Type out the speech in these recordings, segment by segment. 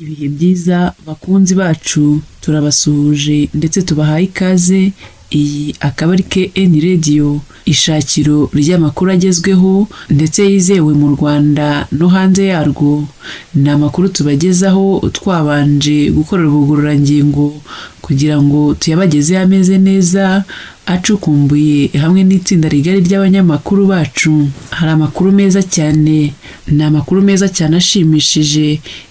Ibihe byiza bakunzi bacu, turabasuhuje ndetse tubahaye ikaze. Iyi akaba ari KN Radio, ishakiro ry'amakuru agezweho ndetse yizewe mu Rwanda no hanze yarwo. Ni amakuru tubagezaho twabanje gukorera ubugororangingo kugira ngo tuyabagezeho ameze neza, acukumbuye hamwe n'itsinda rigari ry'abanyamakuru bacu. Hari amakuru meza cyane, ni amakuru meza cyane ashimishije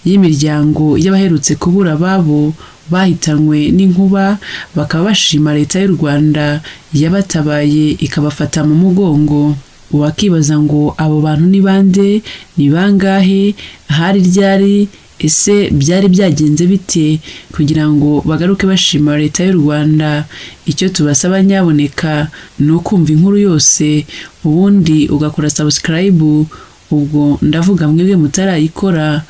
y'imiryango y'abaherutse kubura ababo bahitanywe n'inkuba, bakaba bashima leta y'u Rwanda yabatabaye ikabafata mu mugongo. Wakibaza ngo abo bantu ni bande, ni bangahe, hari ryari, ese byari byagenze bite kugira ngo bagaruke bashima leta y'u Rwanda? Icyo tubasaba nyaboneka ni ukumva inkuru yose, ubundi ugakora subscribe. Ubwo ndavuga mwebwe mutarayikora,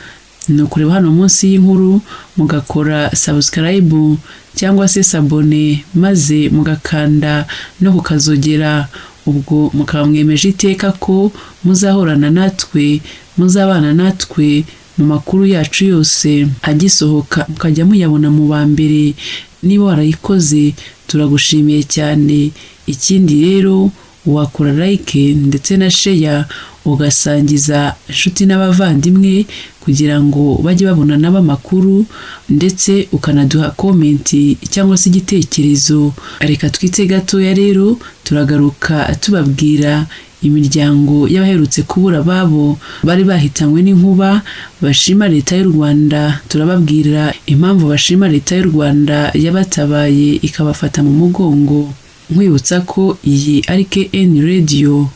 ni ukureba hano munsi y'inkuru mugakora subscribe cyangwa se sabone, maze mugakanda no kukazogera. Ubwo mukaba mwemeje iteka ko muzahorana natwe, muzabana natwe mu makuru yacu yose agisohoka, mukajya muyabona mu ba mbere. Niba warayikoze turagushimiye cyane. Ikindi rero, wakora like ndetse na share, ugasangiza inshuti n'abavandimwe kugira ngo bajye babona n'amakuru, ndetse ukanaduha komenti cyangwa se igitekerezo. Reka twite gatoya rero, turagaruka tubabwira imiryango y'abaherutse kubura ababo bari bahitanywe n'inkuba bashima leta y'u Rwanda. Turababwira impamvu bashima leta y'u Rwanda yabatabaye ikabafata mu mugongo. Nkwibutsa ko iyi ari KN Radio.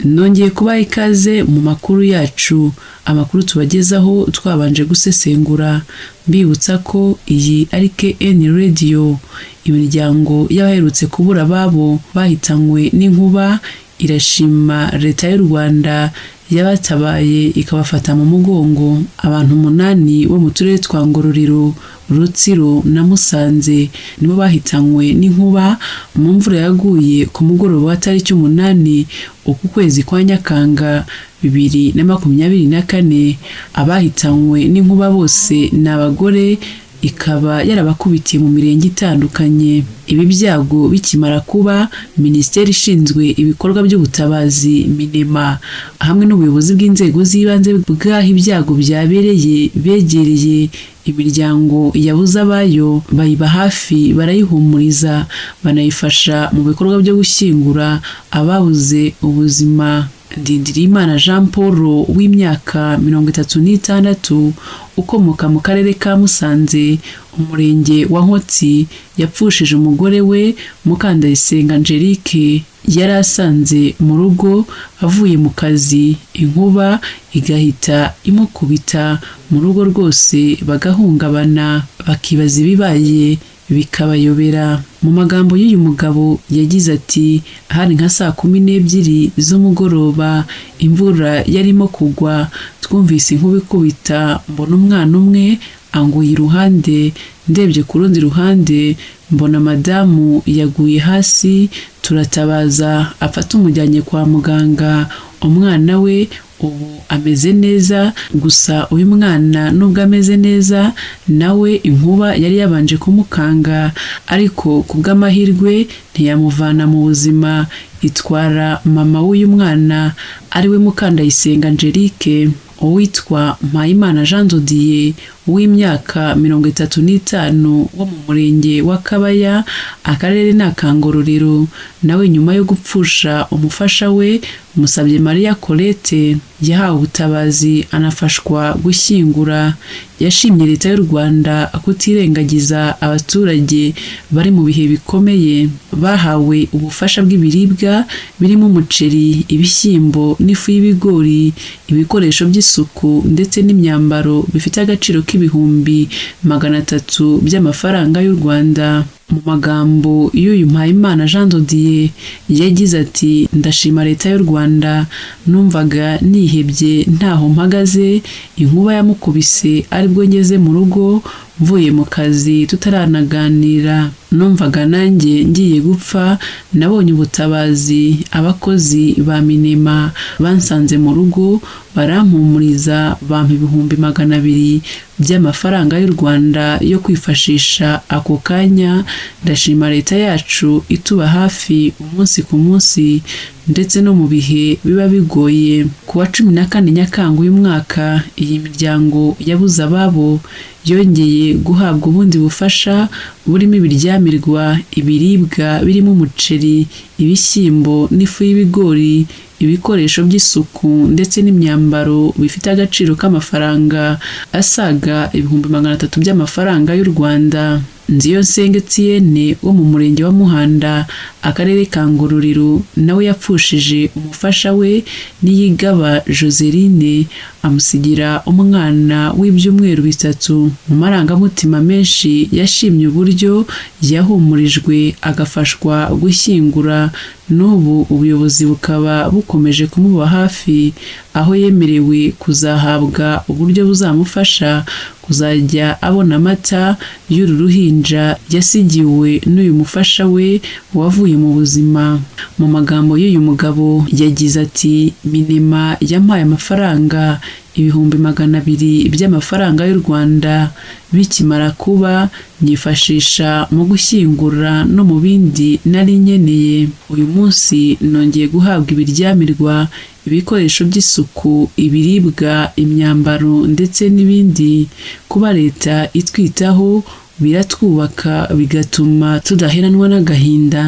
Nongeye kubaha ikaze mu makuru yacu, amakuru tubagezaho twabanje gusesengura. Mbibutsa ko iyi ari KN Radio. Imiryango y'abaherutse kubura ababo bahitanywe n'inkuba irashima leta y'u Rwanda yabatabaye ikabafata mu mugongo. Abantu 8 bo mu turere twa Ngororero, Rutsiro na Musanze nibo bahitanywe n'inkuba mu mvura yaguye ku mugoroba wa tariki 8 uku kwezi kwa Nyakanga 2024. Abahitanywe n'inkuba bose ni abagore, ikaba yarabakubitiye mu mirenge itandukanye. Ibi byago bikimara kuba, Minisiteri ishinzwe ibikorwa by'ubutabazi MINEMA hamwe n'ubuyobozi bw'inzego z'ibanze bw'aho ibyago byabereye begereye imiryango yabuze abayo, bayiba hafi, barayihumuriza, banayifasha mu bikorwa byo gushyingura ababuze ubuzima. Ndindirimana Jean Paul w'imyaka 36 ukomoka mu karere ka Musanze, umurenge wa Nkotsi, yapfushije umugore we Mukandayisenga Angelique. Yari asanze mu rugo avuye mu kazi, inkuba igahita imukubita mu rugo rwose, bagahungabana bakibaza ibibaye, bikabayobera. Mu magambo y'uyu mugabo yagize ati, hari nka saa 12 z'umugoroba, imvura yarimo kugwa, twumvise inkuba ikubita, mbona umwana umwe anguye iruhande, ndebye ku rundi ruhande mbona madamu yaguye hasi, turatabaza afata umujyanye kwa muganga. Umwana we ubu ameze neza, gusa uyu mwana nubwo ameze neza, nawe inkuba yari yabanje kumukanga, ariko kubw'amahirwe ntiyamuvana mu buzima. Itwara mama w'uyu mwana ariwe Mukandayisenga Angelique. Uwitwa Mpayimana Jean Dodier w'imyaka 35 wo mu murenge wa Kabaya, akarere ni aka Ngororero, nawe nyuma yo gupfusha umufasha we Musabye Maria Colette, yahawe ubutabazi anafashwa gushyingura. Yashimye leta y'u Rwanda kutirengagiza abaturage bari mu bihe bikomeye. Bahawe ubufasha bw'ibiribwa birimo umuceri, ibishyimbo n'ifu y'ibigori, ibikoresho by'isuku ndetse n'imyambaro bifite agaciro k'ibihumbi 300 by'amafaranga y'u Rwanda. Mu magambo y'uyu Mpayimana Jean de Dieu yagize ati ndashima leta y'u Rwanda, numvaga nihebye ntaho mpagaze, inkuba yamukubise aribwo ngeze mu rugo mvuye mu kazi tutaranaganira, numvaga nanjye ngiye gupfa. Nabonye ubutabazi, abakozi ba Minema bansanze mu rugo barampumuriza, bampa 200,000 by'amafaranga y'u Rwanda yo kwifashisha ako kanya. Ndashima leta yacu ituba hafi umunsi ku munsi ndetse no mu bihe biba bigoye. Ku wa 14 Nyakanga uyu mwaka, iyi miryango yabuze ababo yongeye guhabwa ubundi bufasha burimo ibiryamirwa, ibiribwa birimo umuceri, ibishyimbo n'ifu y'ibigori, ibikoresho by'isuku ndetse n'imyambaro bifite agaciro k'amafaranga asaga 300,000 by'amafaranga y'u Rwanda. Nziyonsenga Etienne wo mu murenge wa Muhanda, akarere ka Ngororero, nawe yapfushije umufasha we Niyigaba Joseline, amusigira umwana w'ibyumweru 3. Mu marangamutima menshi yashimye uburyo yahumurijwe agafashwa gushyingura. N'ubu ubuyobozi bukaba bukomeje kumuba hafi, aho yemerewe kuzahabwa uburyo buzamufasha kuzajya abona amata y'uru ruhinja yasigiwe n'uyu mufasha we wavuye mu buzima. Mu magambo y'uyu mugabo yagize ati Minema yampaye amafaranga 200,000 by'amafaranga y'u Rwanda, bikimara kuba nyifashisha mu gushyingura no mu bindi nari nkeneye. Uyu munsi nongeye guhabwa ibiryamirwa, ibikoresho by'isuku, ibiribwa, imyambaro ndetse n'ibindi. Kuba leta itwitaho biratwubaka bigatuma tudaheranwa n'agahinda.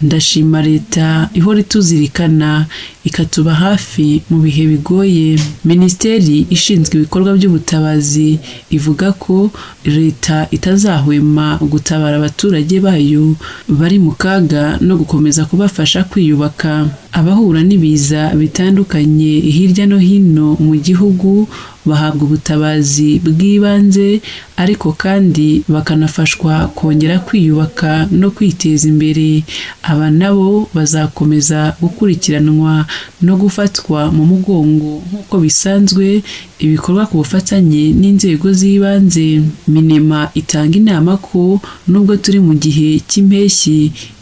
Ndashima leta ihora ituzirikana ikatuba hafi mu bihe bigoye. Minisiteri ishinzwe ibikorwa by'ubutabazi ivuga ko leta itazahwema gutabara abaturage bayo bari mu kaga no gukomeza kubafasha kwiyubaka. Abahura n'ibiza bitandukanye hirya no hino mu gihugu bahabwa ubutabazi bw'ibanze, ariko kandi bakanafashwa kongera kwiyubaka no kwiteza imbere. Aba nabo bazakomeza gukurikiranwa no gufatwa mu mugongo nk'uko bisanzwe ibikorwa ku bufatanye n'inzego z'ibanze. Minema itanga inama ko nubwo turi mu gihe cy'impeshyi,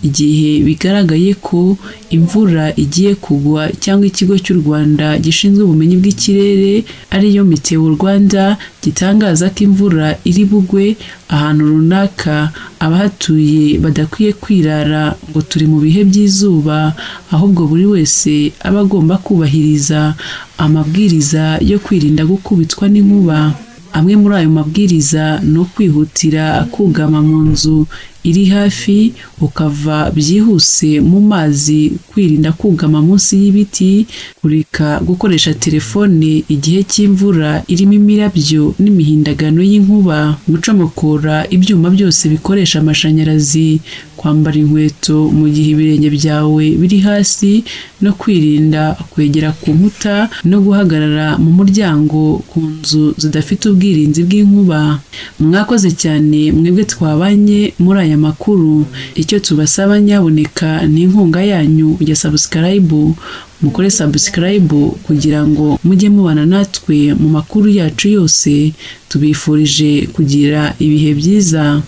igihe bigaragaye ko imvura igiye kugwa cyangwa ikigo cy'u Rwanda gishinzwe ubumenyi bw'ikirere ariyo Meteo Rwanda gitangaza ko imvura iri bugwe ahantu runaka, abahatuye badakwiye kwirara ngo turi mu bihe by'izuba, ahubwo buri wese aba agomba kubahiriza amabwiriza yo kwirinda gukubitwa n'inkuba. Amwe muri ayo mabwiriza ni ukwihutira kugama mu nzu iri hafi, ukava byihuse mu mazi, kwirinda kugama munsi y'ibiti, kureka gukoresha telefone igihe cy'imvura irimo imirabyo n'imihindagano y'inkuba, gucomokora ibyuma byose bikoresha amashanyarazi, kwambara inkweto mu gihe ibirenge byawe biri hasi, no kwirinda kwegera ku nkuta no guhagarara mu muryango ku nzu zidafite ubwirinzi bw'inkuba. Mwakoze cyane mwebwe twabanye muri aya makuru. Icyo tubasaba nyaboneka ni inkunga yanyu ya subscribe. Mukore subscribe kugira ngo mujye mubana natwe mu makuru yacu yose. Tubifurije kugira ibihe byiza.